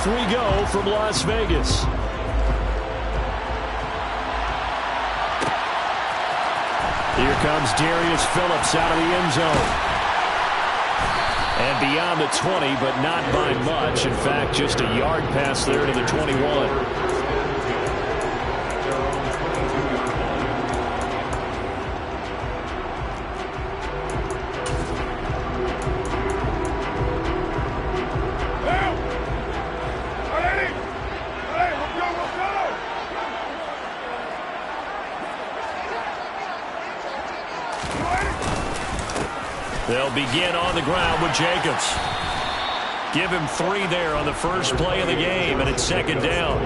off we go from Las Vegas. Here comes Darius Phillips out of the end zone. And beyond the 20, but not by much. In fact, just a yard pass there to the 21. They'll begin on the ground with Jacobs. Give him 3 there on the first play of the game, and it's second down.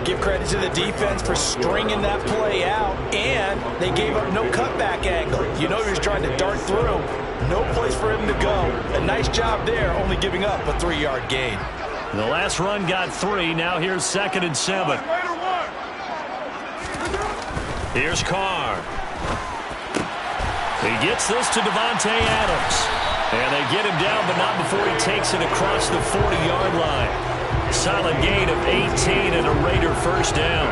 Give credit to the defense for stringing that play out, and they gave up no cutback angle. You know he was trying to dart through. No place for him to go. A nice job there, only giving up a 3-yard gain. The last run got 3. Now here's 2nd and 7. Here's Carr. He gets this to Devontae Adams. And they get him down, but not before he takes it across the 40-yard line. Solid gain of 18 and a Raider first down.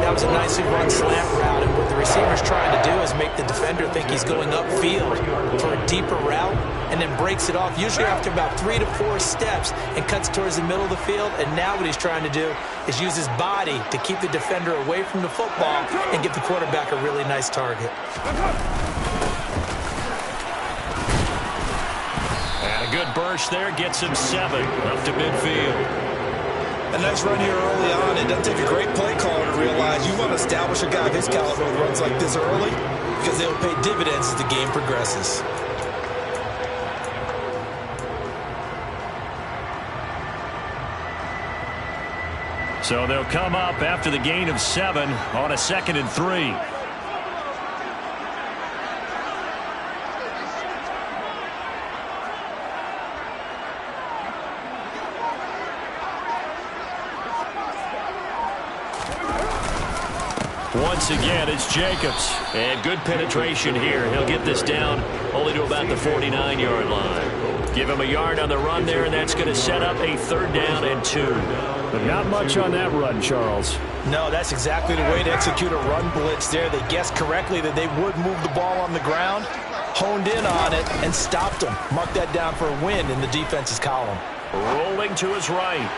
That was a nicely run slant route, and what the receiver's trying to do is make the defender think he's going upfield for a deeper route, and then breaks it off, usually after about 3 to 4 steps, and cuts towards the middle of the field. And now what he's trying to do is use his body to keep the defender away from the football and give the quarterback a really nice target. And a good burst there gets him 7 up to midfield. A nice run here early on. It doesn't take a great play caller to realize you want to establish a guy of his caliber with runs like this early, because they'll pay dividends as the game progresses. So they'll come up after the gain of 7 on a 2nd and 3. Once again, it's Jacobs. And good penetration here. He'll get this down only to about the 49-yard line. Give him a yard on the run there, and that's going to set up a 3rd down and 2. But not much on that run, Charles. No, that's exactly the way to execute a run blitz there. They guessed correctly that they would move the ball on the ground, honed in on it, and stopped them. Mark that down for a win in the defense's column. Rolling to his right.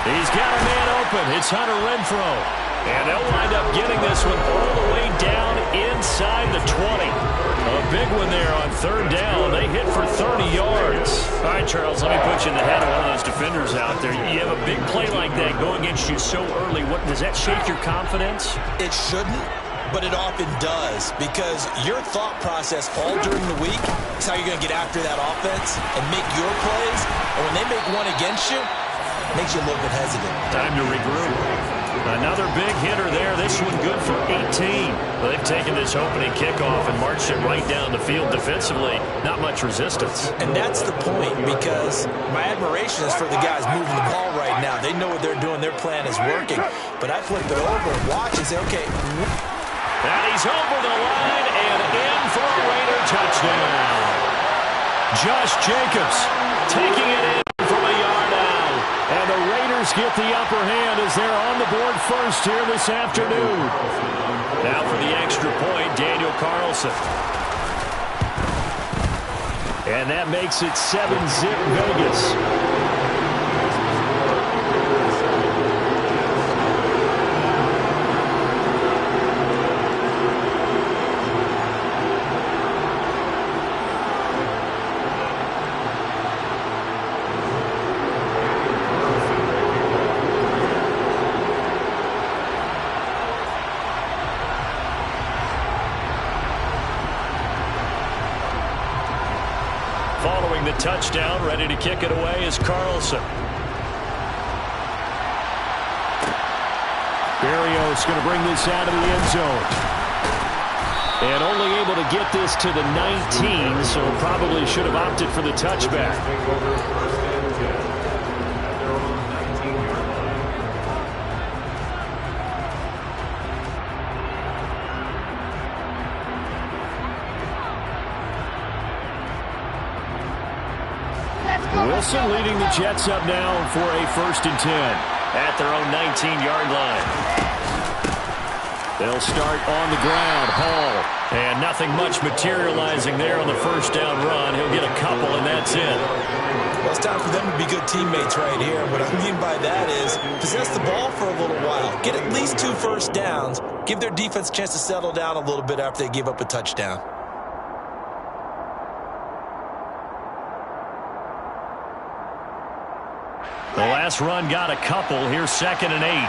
He's got a man open. It's Hunter Renfrow. And they'll wind up getting this one all the way down inside the 20. A big one there on 3rd down. They hit for 30 yards. All right, Charles, let me put you in the head of one of those defenders out there. You have a big play like that go against you so early. What, does that shake your confidence? It shouldn't, but it often does, because your thought process all during the week is how you're going to get after that offense and make your plays. And when they make one against you, it makes you a little bit hesitant. Time to regroup. Another big hitter there. This one good for 18. Well, they've taken this opening kickoff and marched it right down the field defensively. Not much resistance. And that's the point, because my admiration is for the guys moving the ball right now. They know what they're doing. Their plan is working. But I flip it over and watch and say, okay. And he's over the line and in for a Raider touchdown. Josh Jacobs taking it in from a yard out. And the Raiders get the upper hand as they're on the board first here this afternoon. Now for the extra point, Daniel Carlson. And that makes it 7-zip Vegas. Following the touchdown, ready to kick it away is Carlson. Berrios going to bring this out of the end zone. And only able to get this to the 19, so probably should have opted for the touchback. Wilson leading the Jets up now for a 1st and 10 at their own 19-yard line. They'll start on the ground. Hall. And nothing much materializing there on the 1st down run. He'll get a couple, and that's it. Well, it's time for them to be good teammates right here. What I mean by that is possess the ball for a little while. Get at least 2 first downs. Give their defense a chance to settle down a little bit after they give up a touchdown. The last run got a couple. Here's 2nd and 8.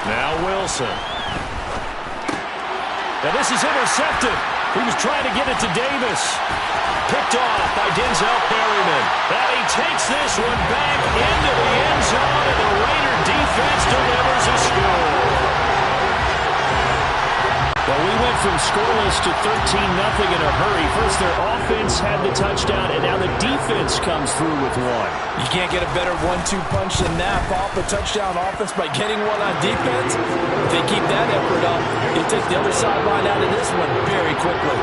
Now Wilson. Now this is intercepted. He was trying to get it to Davis. Picked off by Denzel Perryman. And he takes this one back into the end zone, and the Raider defense delivers a score. Well, we went from scoreless to 13-0 in a hurry. First, their offense had the touchdown, and now the defense comes through with one. You can't get a better 1-2 punch than that. Off a touchdown offense by getting one on defense. If they keep that effort up, you take the other sideline out of this one very quickly.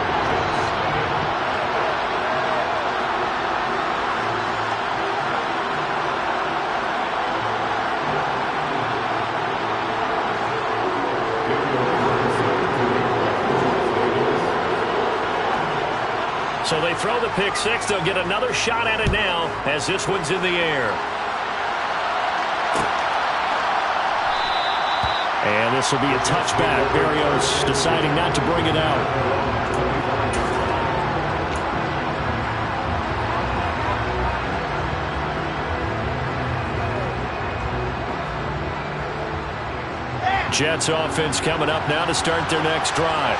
So they throw the pick six. They'll get another shot at it now as this one's in the air. And this will be a touchback. Berrios deciding not to bring it out. Jets offense coming up now to start their next drive.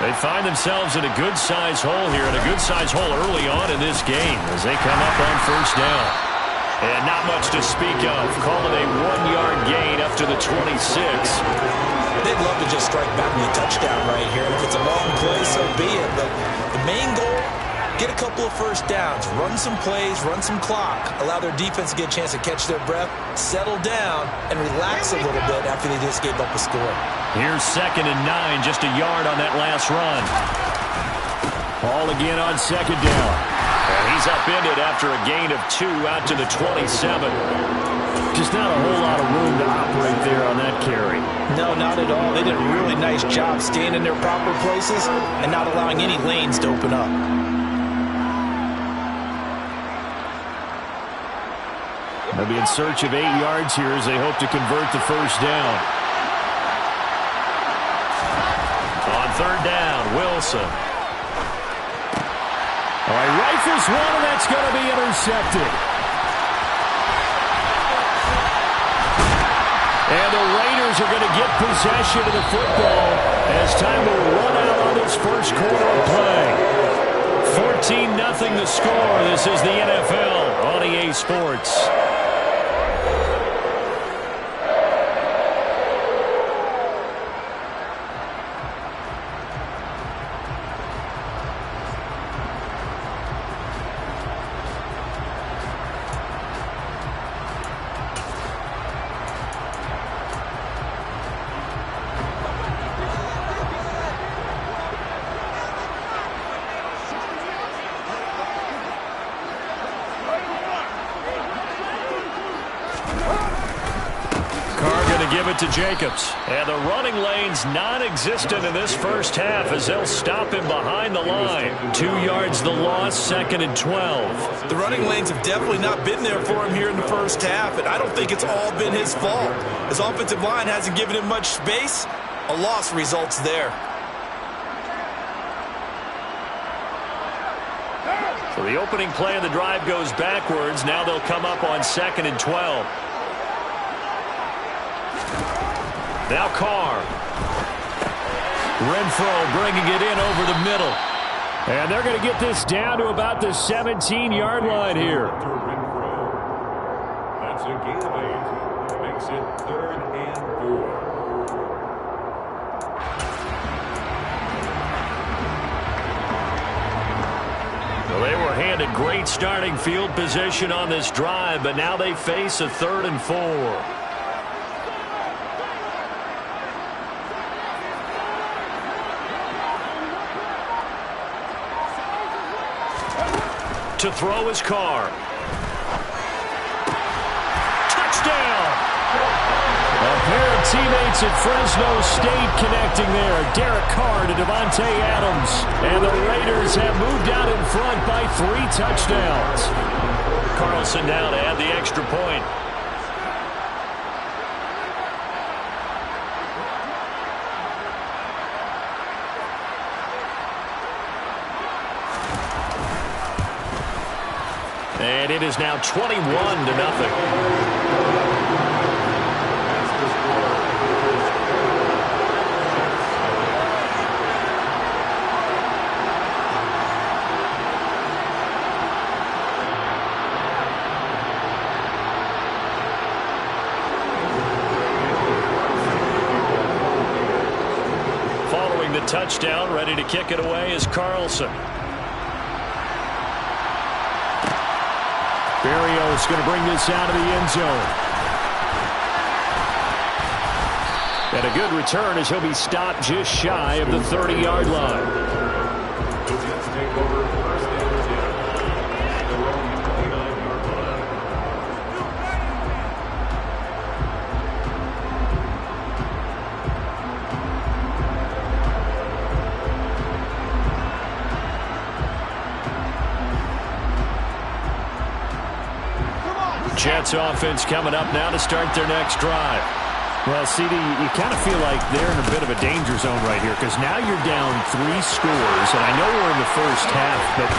They find themselves in a good-sized hole here, and a good-sized hole early on in this game as they come up on 1st down. And not much to speak of. Call it a 1-yard gain up to the 26. They'd love to just strike back with a touchdown right here. If it's a long play, so be it. But the main goal, get a couple of first downs, run some plays, run some clock, allow their defense to get a chance to catch their breath, settle down, and relax a little bit after they just gave up a score. Here's 2nd and 9, just a yard on that last run. Ball again on 2nd down. And he's upended after a gain of 2 out to the 27. Just not a whole lot of room to operate there on that carry. No, not at all. They did a really nice job staying in their proper places and not allowing any lanes to open up. They'll be in search of 8 yards here as they hope to convert the 1st down. On 3rd down, Wilson. All right, rifles one, and that's going to be intercepted. And the Raiders are going to get possession of the football as time will run out on this first quarter of play. 14-0 the score. This is the NFL on EA Sports. Give it to Jacobs. And the running lane's non-existent in this first half as they'll stop him behind the line. 2 yards the loss, 2nd and 12. The running lanes have definitely not been there for him here in the first half, and I don't think it's all been his fault. His offensive line hasn't given him much space. A loss results there. So the opening play of the drive goes backwards. Now they'll come up on 2nd and 12. Now Carr. Renfro bringing it in over the middle. And they're going to get this down to about the 17-yard line here. That's a gain of 8. Makes it 3rd and 4. Well, they were handed great starting field position on this drive, but now they face a 3rd and 4. To throw his car. Touchdown! A pair of teammates at Fresno State connecting there. Derek Carr to Devontae Adams. And the Raiders have moved out in front by 3 touchdowns. Carlson now to add the extra point. And it is now 21-0. Following the touchdown, ready to kick it away is Carlson. Berrios going to bring this out of the end zone. And a good return as he'll be stopped just shy of the 30-yard line. Let's take over first down at the 29-yard line. Jets offense coming up now to start their next drive. Well, CD, you kind of feel like they're in a bit of a danger zone right here because now you're down 3 scores, and I know we're in the first half, but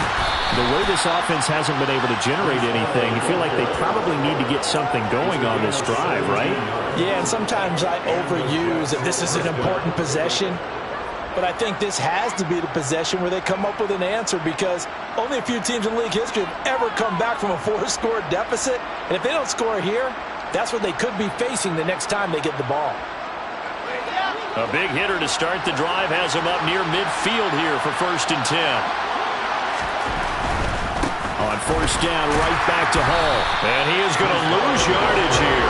the way this offense hasn't been able to generate anything, you feel like they probably need to get something going on this drive, right? Yeah, and sometimes I overuse that this is an important possession. But I think this has to be the possession where they come up with an answer because only a few teams in league history have ever come back from a 4-score deficit. And if they don't score here, that's what they could be facing the next time they get the ball. A big hitter to start the drive has him up near midfield here for 1st and 10. On 1st down, right back to Hall. And he is going to lose yardage here.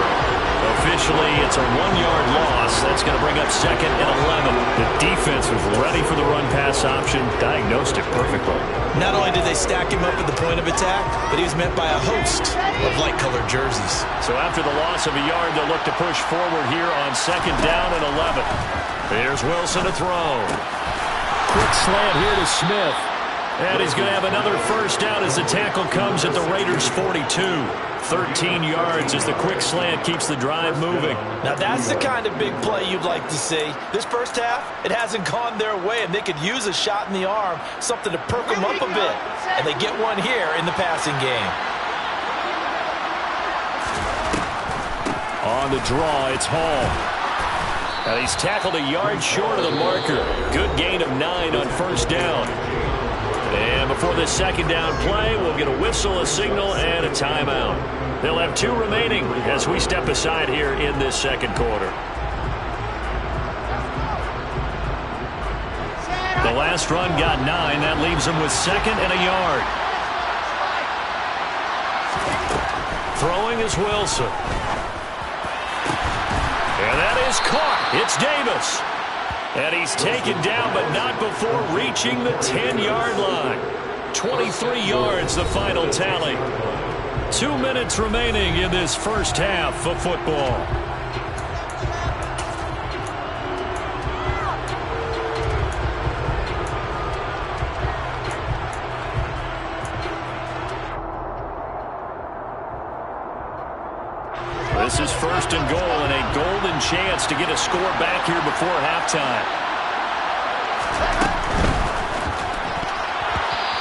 Officially, it's a 1-yard loss. That's going to bring up 2nd and 11. The defense was ready for the run-pass option, diagnosed it perfectly. Not only did they stack him up at the point of attack, but he was met by a host of light-colored jerseys. So after the loss of a yard, they'll look to push forward here on 2nd down and 11. Here's Wilson to throw. Quick slant here to Smith. And he's going to have another 1st down as the tackle comes at the Raiders' 42. 13 yards as the quick slant keeps the drive moving. Now that's the kind of big play you'd like to see. This first half, it hasn't gone their way, and they could use a shot in the arm, something to perk them up a bit. And they get one here in the passing game. On the draw, it's Hall. And he's tackled a yard short of the marker. Good gain of 9 on 1st down. And before this 2nd down play, we'll get a whistle, a signal, and a timeout. They'll have 2 remaining as we step aside here in this 2nd quarter. The last run got 9. That leaves them with 2nd and a yard. Throwing is Wilson. And that is caught. It's Davis. And he's taken down, but not before reaching the 10-yard line. 23 yards, the final tally. 2 minutes remaining in this first half of football. This is 1st and goal and a golden chance to get a score back here before halftime.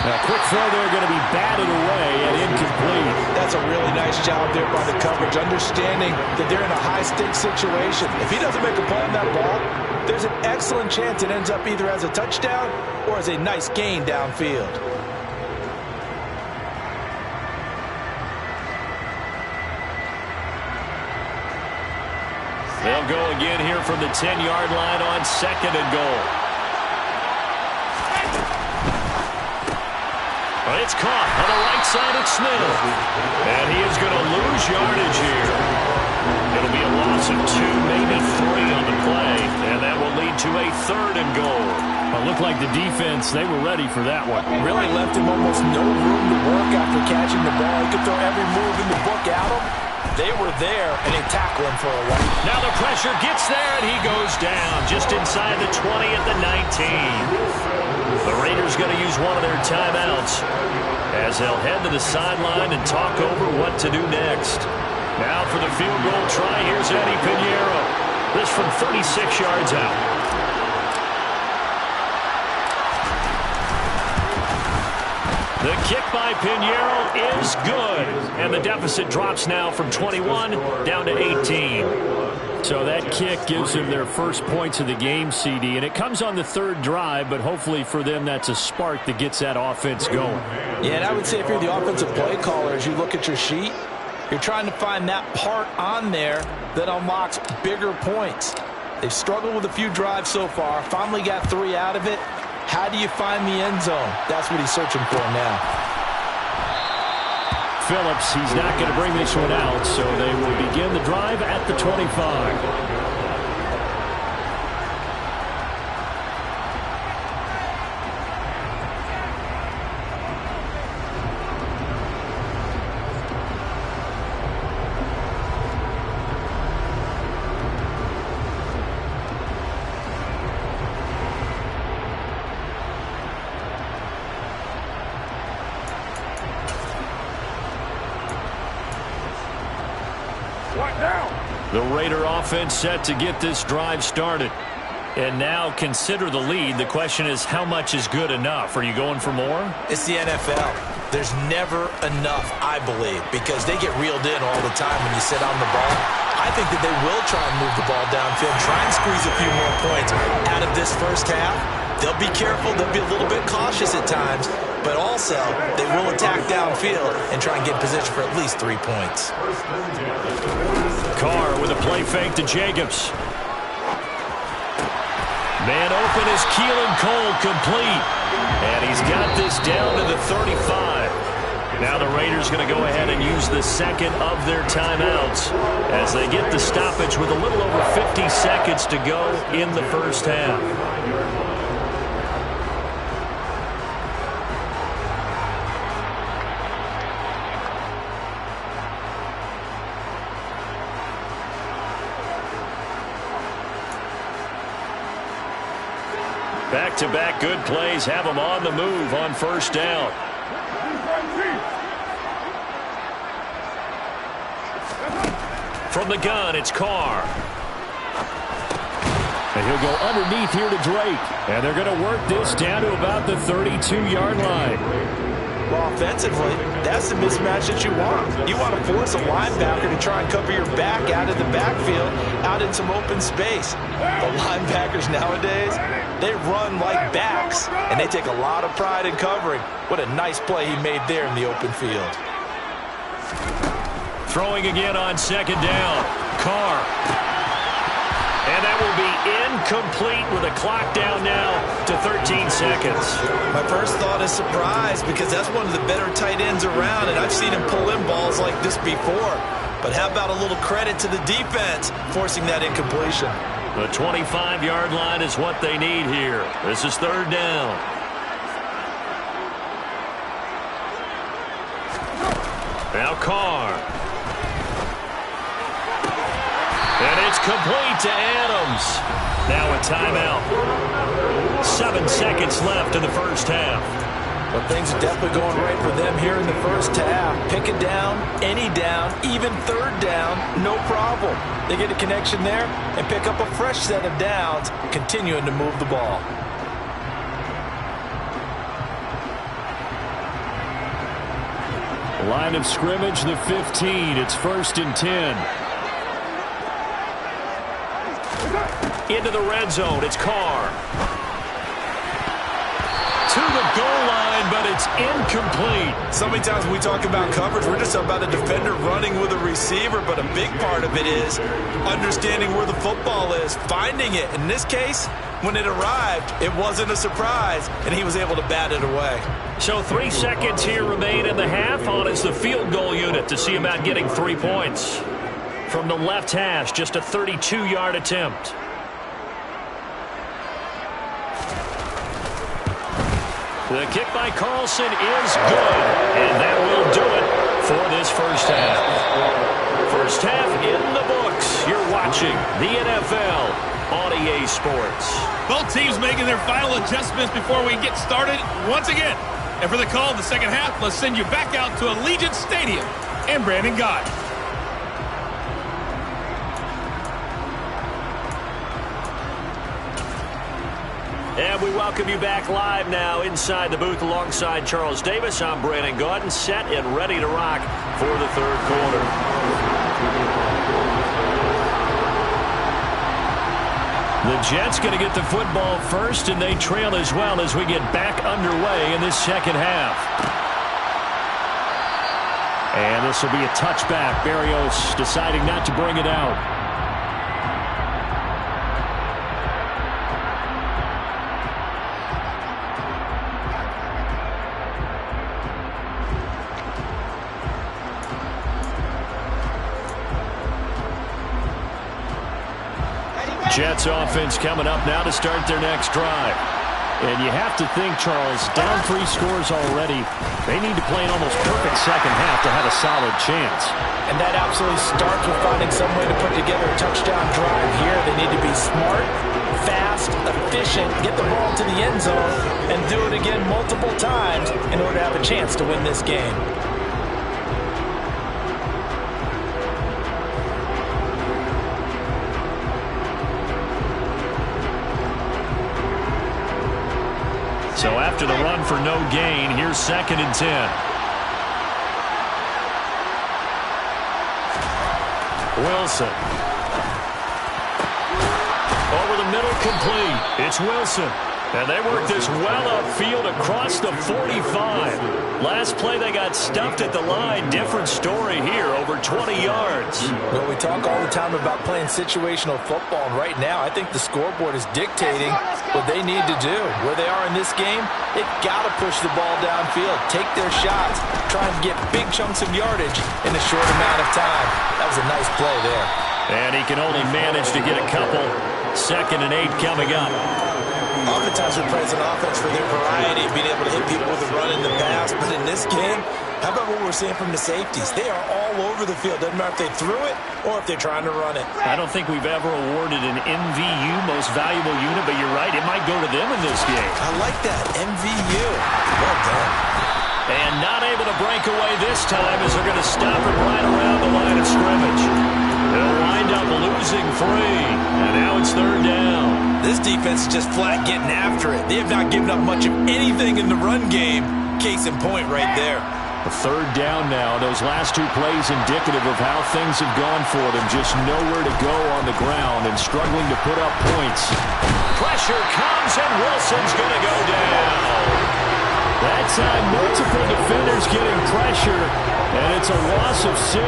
A quick throw there going to be batted away and incomplete. That's a really nice job there by the coverage, understanding that they're in a high-stakes situation. If he doesn't make a play on that ball, there's an excellent chance it ends up either as a touchdown or as a nice gain downfield. They'll go again here from the 10-yard line on 2nd and goal. It's caught on the right side of Smith. And he is going to lose yardage here. It'll be a loss loss of 2, maybe 3 on the play, and that will lead to a 3rd and goal. It looked like the defense, they were ready for that one. Really left him almost no room to work after catching the ball. He could throw every move in the book at him. They were there, and they tackled him for a while. Now the pressure gets there, and he goes down just inside the 20 at the 19. The Raiders going to use one of their timeouts as they'll head to the sideline and talk over what to do next. Now for the field goal try, here's Eddie Pinheiro. This from 36 yards out. The kick by Pinheiro is good, and the deficit drops now from 21 down to 18. So that kick gives them their first points of the game, CD, and it comes on the 3rd drive, but hopefully for them that's a spark that gets that offense going. Yeah, and I would say if you're the offensive play caller, as you look at your sheet, you're trying to find that part on there that unlocks bigger points. They've struggled with a few drives so far, finally got 3 out of it. How do you find the end zone? That's what he's searching for now. Phillips, he's not going to bring this one out, so they will begin the drive at the 25. The Raider offense set to get this drive started. And now consider the lead. The question is, how much is good enough? Are you going for more? It's the NFL. There's never enough, I believe, because they get reeled in all the time when you sit on the ball. I think that they will try and move the ball downfield, try and squeeze a few more points out of this first half. They'll be careful. They'll be a little bit cautious at times, but also they will attack downfield and try and get position for at least 3 points. Carr with a play fake to Jacobs. Man open is Keelan Cole, complete. And he's got this down to the 35. Now the Raiders going to go ahead and use the second of their timeouts as they get the stoppage with a little over 50 seconds to go in the first half. Back-to-back good plays have them on the move on first down. From the gun, it's Carr. And he'll go underneath here to Drake. And they're going to work this down to about the 32-yard line. Well, offensively, that's the mismatch that you want. You want to force a linebacker to try and cover your back out of the backfield, out in some open space. The linebackers nowadays, they run like backs, and they take a lot of pride in covering. What a nice play he made there in the open field. Throwing again on second down. Carr. And that will be incomplete with a clock down now to 13 seconds. My first thought is surprise because that's one of the better tight ends around, and I've seen him pull in balls like this before. But how about a little credit to the defense forcing that incompletion? The 25-yard line is what they need here. This is third down. Now Carr. And it's complete to Adams. Now a timeout. 7 seconds left in the first half. Well, things are definitely going right for them here in the first half. Pick it down, any down, even third down, no problem. They get a connection there and pick up a fresh set of downs, continuing to move the ball. Line of scrimmage, the 15. It's 1st and 10. Into the red zone, it's Carr. To the goal line, but it's incomplete. So many times when we talk about coverage, we're just about a defender running with a receiver, but a big part of it is understanding where the football is, finding it. In this case, when it arrived, it wasn't a surprise, and he was able to bat it away. So 3 seconds here remain in the half. On is the field goal unit to see about getting 3 points. from the left hash, just a 32-yard attempt. The kick by Carlson is good, and that will do it for this first half. First half in the books. You're watching the NFL on EA Sports. Both teams making their final adjustments before we get started once again. And for the call in the second half, let's send you back out to Allegiant Stadium and Brandon Gott. And we welcome you back live now inside the booth alongside Charles Davis. I'm Brandon Gott, set and ready to rock for the third quarter. The Jets going to get the football first, and they trail as well as we get back underway in this second half. And this will be a touchback. Barrios deciding not to bring it out. Jets offense coming up now to start their next drive. And you have to think, Charles, down 3 scores already. They need to play an almost perfect second half to have a solid chance. And that absolutely starts with finding some way to put together a touchdown drive here. They need to be smart, fast, efficient, get the ball to the end zone, and do it again multiple times in order to have a chance to win this game. So after the run for no gain, here's 2nd and 10. Wilson. Over the middle, complete. It's Wilson. And they work this well upfield across the 45. Last play, they got stuffed at the line. Different story here, over 20 yards. Well, we talk all the time about playing situational football, and right now I think the scoreboard is dictating what they need to do. Where they are in this game, they've got to push the ball downfield, take their shots, try and get big chunks of yardage in a short amount of time. That was a nice play there. And he can only manage to get a couple. 2nd and 8 coming up. Oftentimes we play as an offense for their variety, being able to hit people with a run in the pass. But in this game, how about what we're seeing from the safeties? They are all over the field. Doesn't matter if they threw it or if they're trying to run it. I don't think we've ever awarded an MVU, most valuable unit, but you're right, it might go to them in this game. I like that, MVU. Well done. And not able to break away this time as they're going to stop it right around the line of scrimmage. They'll wind up losing 3, and now it's 3rd down. This defense is just flat getting after it. They have not given up much of anything in the run game. Case in point right there. A 3rd down now. Those last 2 plays indicative of how things have gone for them. Just nowhere to go on the ground and struggling to put up points. Pressure comes, and Wilson's going to go down. That time, multiple defenders getting pressure, and it's a loss of 6.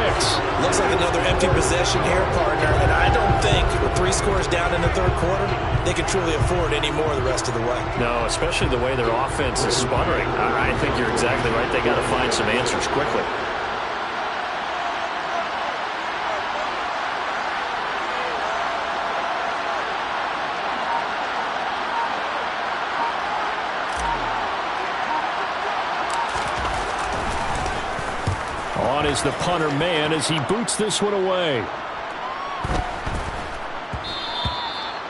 Looks like another empty possession here, partner, and I don't think with 3 scores down in the 3rd quarter, they can truly afford any more the rest of the way. No, especially the way their offense is sputtering. I think you're exactly right. They got to find some answers quickly. On is the punter man as he boots this one away.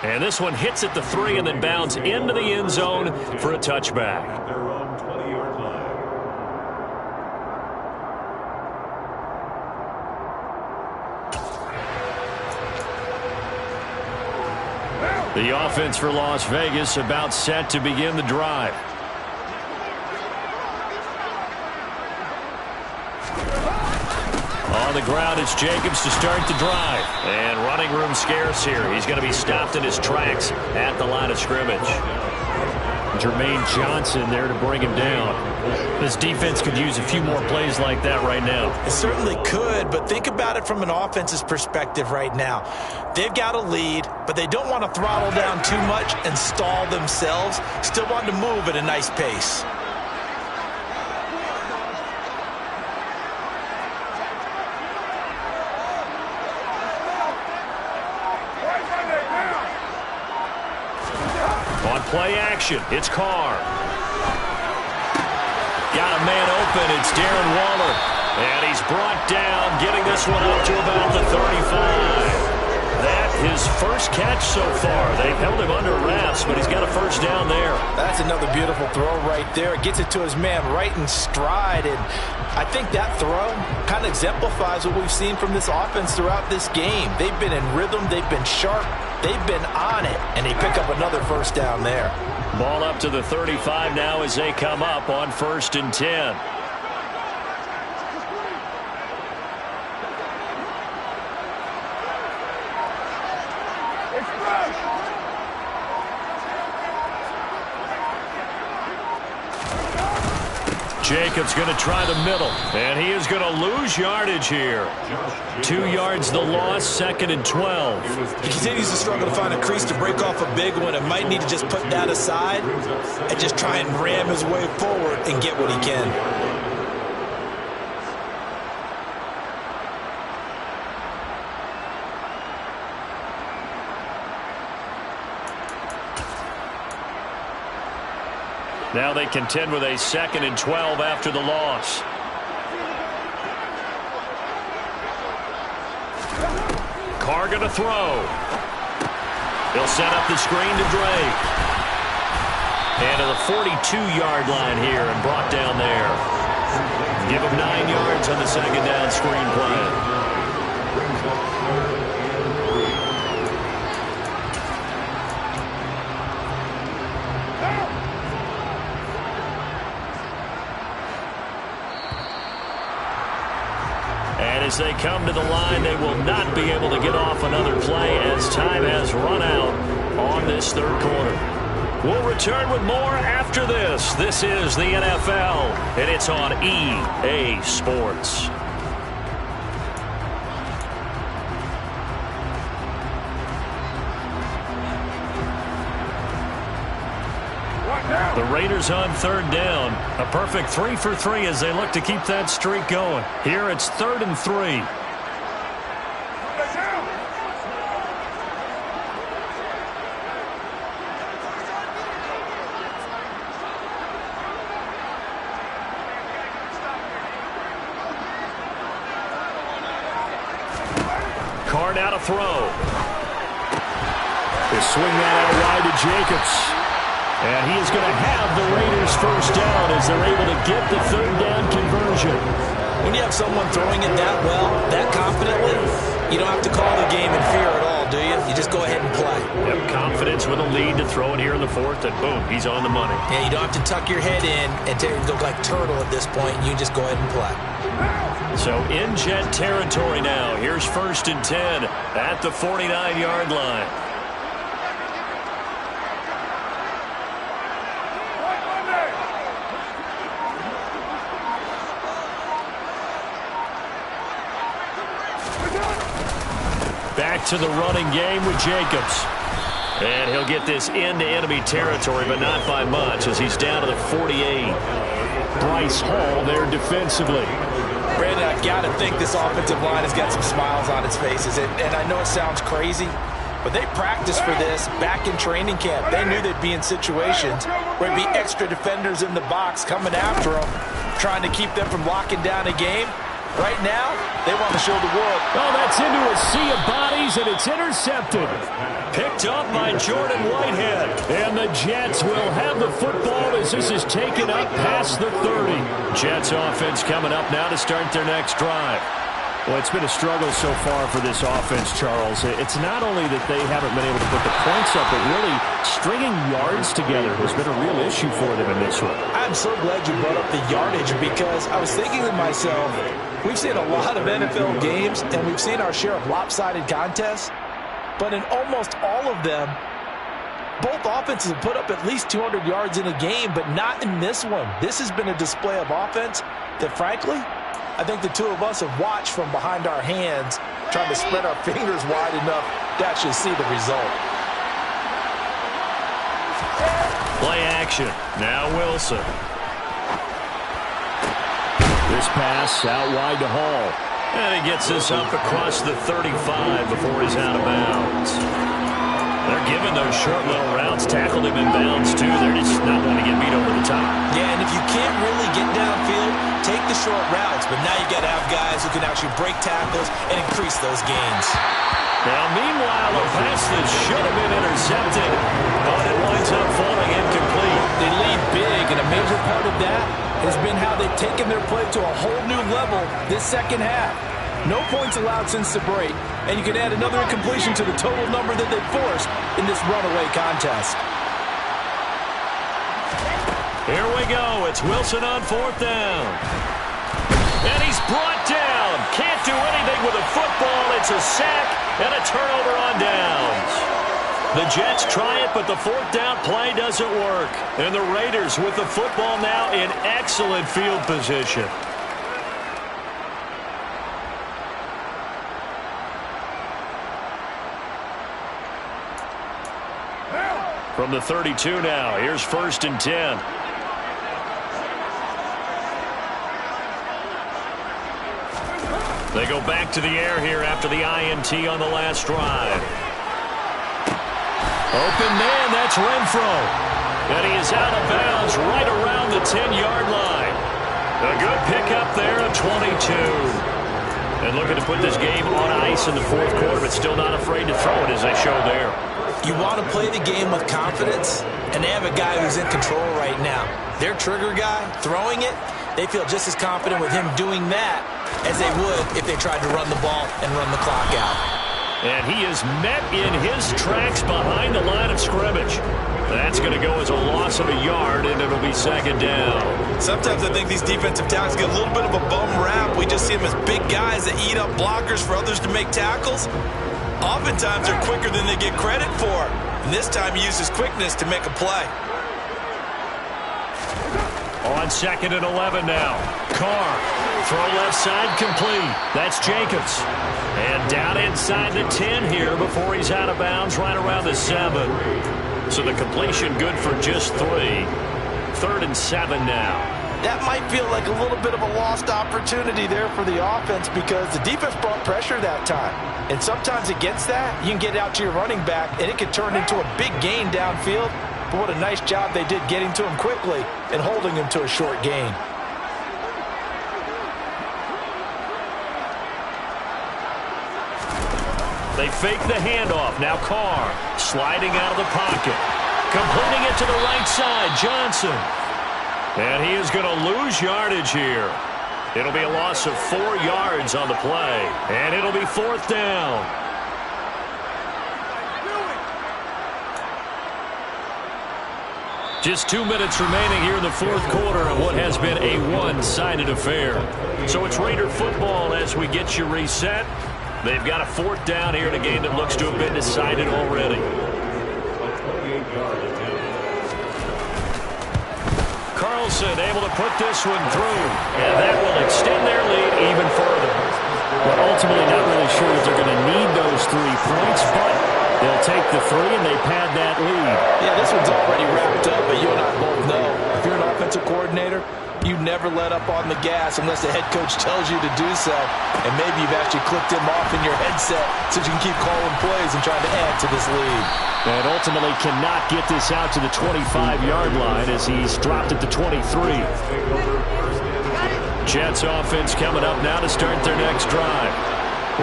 And this one hits at the 3 and then bounds into the end zone for a touchback. At their own 20-yard line. The offense for Las Vegas about set to begin the drive. On the ground, it's Jacobs to start the drive. And running room scarce here. He's going to be stopped in his tracks at the line of scrimmage. Jermaine Johnson there to bring him down. This defense could use a few more plays like that right now. It certainly could, but think about it from an offense's perspective right now. They've got a lead, but they don't want to throttle down too much and stall themselves. Still want to move at a nice pace. Play action. It's Carr. Got a man open. It's Darren Waller. And he's brought down, getting this one up to about the 35. That his first catch so far. They've held him under wraps, but he's got a first down there. That's another beautiful throw right there. Gets it to his man right in stride. And I think that throw kind of exemplifies what we've seen from this offense throughout this game. They've been in rhythm. They've been sharp. They've been on it. And they pick up another first down there. Ball up to the 35 now as they come up on 1st and 10. Jacobs going to try the middle, and he is going to lose yardage here. 2 yards the loss, 2nd and 12. He continues to struggle to find a crease to break off a big one and might need to just put that aside and just try and ram his way forward and get what he can. Now they contend with a 2nd and 12 after the loss. Carr going to throw. He'll set up the screen to Drake. And to the 42-yard line here and brought down there. Give him 9 yards on the 2nd down screen play. As they come to the line, they will not be able to get off another play as time has run out on this 3rd quarter. We'll return with more after this. This is the NFL, and it's on EA Sports. The Raiders on 3rd down. A perfect 3 for 3 as they look to keep that streak going. Here it's 3rd and 3. Carr now to throw. They swing that out wide to Jacobs. And he is going to have the Raiders first down as they're able to get the 3rd down conversion. When you have someone throwing it that well, that confidently, you don't have to call the game in fear at all, do you? You just go ahead and play. Yep, confidence with a lead to throw it here in the 4th, and boom, he's on the money. Yeah, you don't have to tuck your head in and look like turtle at this point. You just go ahead and play. So in Jet territory now. Here's 1st and 10 at the 49-yard line. Back to the running game with Jacobs. And he'll get this into enemy territory, but not by much as he's down to the 48. Bryce Hall there defensively. Brandon, I got to think this offensive line has got some smiles on its faces. And I know it sounds crazy, but they practiced for this back in training camp. They knew they'd be in situations where there'd be extra defenders in the box coming after them, trying to keep them from locking down a game. Right now, they want to show the world. Oh, that's into a sea of bodies, and it's intercepted. Picked up by Jordan Whitehead. And the Jets will have the football as this is taken up past the 30. Jets offense coming up now to start their next drive. Well, it's been a struggle so far for this offense, Charles. It's not only that they haven't been able to put the points up, but really stringing yards together has been a real issue for them in this one. I'm so glad you brought up the yardage because I was thinking to myself, we've seen a lot of NFL games and we've seen our share of lopsided contests, but in almost all of them, both offenses have put up at least 200 yards in a game, but not in this one. This has been a display of offense that, frankly, I think the two of us have watched from behind our hands, trying to spread our fingers wide enough to actually see the result. Play action. Now Wilson. This pass out wide to Hall. And he gets this up across the 35 before he's out of bounds. They're giving those short little routes. Tackled him in bounds, too. They're just not going to get beat over the top. Yeah, and if you can't really get downfield, take the short routes. But now you got to have guys who can actually break tackles and increase those gains. Now, meanwhile, a pass that should have been intercepted, but it winds up falling incomplete. They lead big, and a major part of that has been how they've taken their play to a whole new level this second half. No points allowed since the break, and you can add another incompletion to the total number that they forced in this runaway contest. Here we go. It's Wilson on 4th down. And he's brought down. Can't do anything with a football. It's a sack and a turnover on downs. The Jets try it, but the 4th down play doesn't work. And the Raiders with the football now in excellent field position. From the 32 now, here's 1st and 10. They go back to the air here after the INT on the last drive. Open man, that's Renfro. And he is out of bounds right around the 10-yard line. A good pickup there of 22. And looking to put this game on ice in the 4th quarter, but still not afraid to throw it as they show there. You want to play the game with confidence, and they have a guy who's in control right now. Their trigger guy, throwing it, they feel just as confident with him doing that as they would if they tried to run the ball and run the clock out. And he is met in his tracks behind the line of scrimmage. That's going to go as a loss of a yard, and it'll be 2nd down. Sometimes I think these defensive tackles get a little bit of a bum rap. We just see them as big guys that eat up blockers for others to make tackles. Oftentimes they're quicker than they get credit for. And this time he uses quickness to make a play. On 2nd and 11 now. Carr. Throw left side complete. That's Jacobs. And down inside the 10 here before he's out of bounds right around the 7. So the completion good for just 3. 3rd and 7 now. That might feel like a little bit of a lost opportunity there for the offense because the defense brought pressure that time. And sometimes against that, you can get out to your running back, and it can turn into a big gain downfield. But what a nice job they did getting to him quickly and holding him to a short gain. They fake the handoff. Now Carr sliding out of the pocket. Completing it to the right side, Johnson. And he is going to lose yardage here. It'll be a loss of 4 yards on the play. And it'll be 4th down. Just 2 minutes remaining here in the 4th quarter of what has been a one-sided affair. So it's Raider football as we get you reset. They've got a 4th down here in a game that looks to have been decided already. Carlson able to put this one through, and that will extend their lead even further. But ultimately not really sure that they're going to need those 3 points, but they'll take the 3 and they pad that lead. Yeah, this one's already wrapped up, but you and I both know if you're an offensive coordinator, you never let up on the gas unless the head coach tells you to do so. And maybe you've actually clicked him off in your headset so you can keep calling plays and trying to add to this lead. And ultimately cannot get this out to the 25-yard line as he's dropped it to 23. Jets offense coming up now to start their next drive.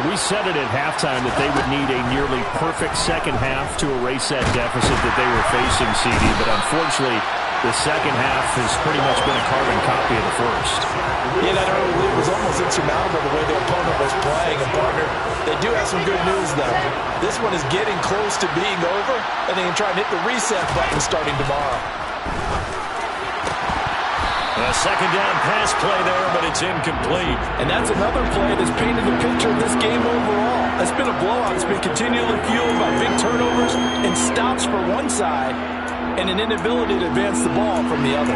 We said it at halftime that they would need a nearly perfect second half to erase that deficit that they were facing, CD, but unfortunately the second half has pretty much been a carbon copy of the first. Yeah, that early lead was almost insurmountable the way their opponent was playing. And, partner, they do have some good news, though. This one is getting close to being over, and they can try and hit the reset button starting tomorrow. A second down pass play there, but it's incomplete. And that's another play that's painted the picture of this game overall. It's been a blowout. It's been continually fueled by big turnovers and stops for one side and an inability to advance the ball from the other.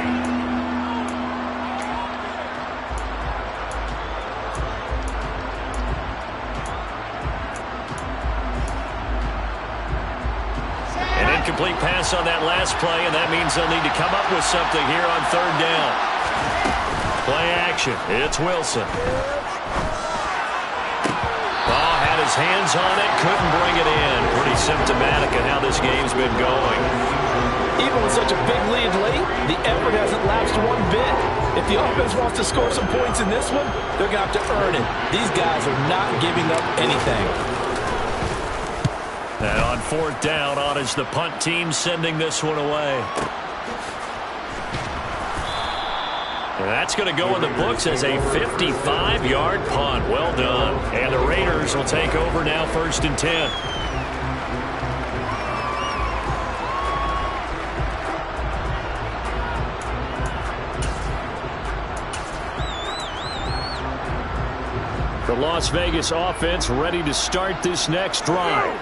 An incomplete pass on that last play, and that means they'll need to come up with something here on 3rd down. Play action. It's Wilson. Ball had his his hands on it, couldn't bring it in. Pretty symptomatic of how this game's been going. Even with such a big lead late, the effort hasn't lapsed one bit. If the offense wants to score some points in this one, they're going to have to earn it. These guys are not giving up anything. And on fourth down, on is the punt team sending this one away. And that's going to go in the books as a 55-yard punt. Well done. And the Raiders will take over now, 1st and 10. The Las Vegas offense ready to start this next drive.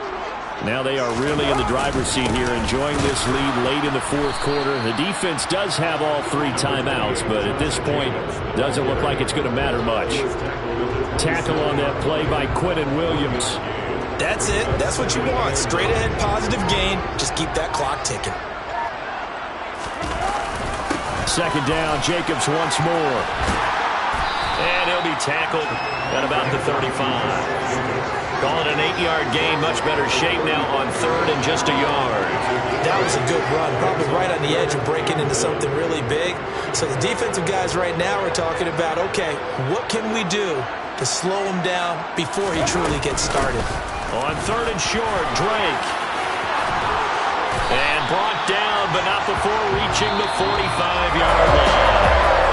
Now they are really in the driver's seat here, enjoying this lead late in the fourth quarter. The defense does have all 3 timeouts, but at this point, doesn't look like it's going to matter much. Tackle on that play by Quinnen Williams. That's it. That's what you want. Straight ahead positive gain. Just keep that clock ticking. Second down, Jacobs once more. And he'll be tackled at about the 35. Call it an 8-yard gain. Much better shape now on 3rd and just a yard. That was a good run. Probably right on the edge of breaking into something really big. So the defensive guys right now are talking about, okay, what can we do to slow him down before he truly gets started? On 3rd and short, Drake. And brought down, but not before reaching the 45-yard line.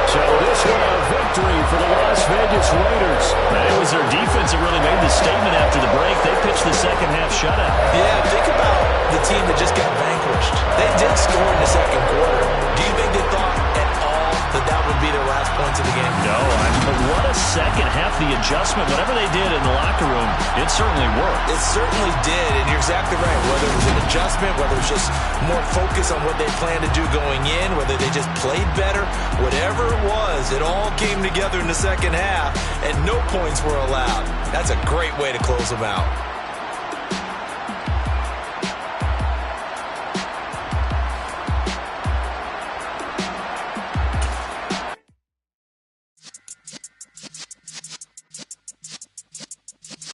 So this one a victory for the Las Vegas Raiders. And it was their defense that really made the statement after the break. They pitched the second half shutout. Yeah, think about the team that just got vanquished. They did score in the second quarter. Do you think they thought at all that that would be their last points of the game? No, but what a second half. The adjustment, whatever they did in the locker room, it certainly worked. It certainly did, and you're exactly right. Whether it was an adjustment, whether it was just more focus on what they planned to do going in, whether they just played better, whatever it was, it all came together in the second half, and no points were allowed. That's a great way to close them out.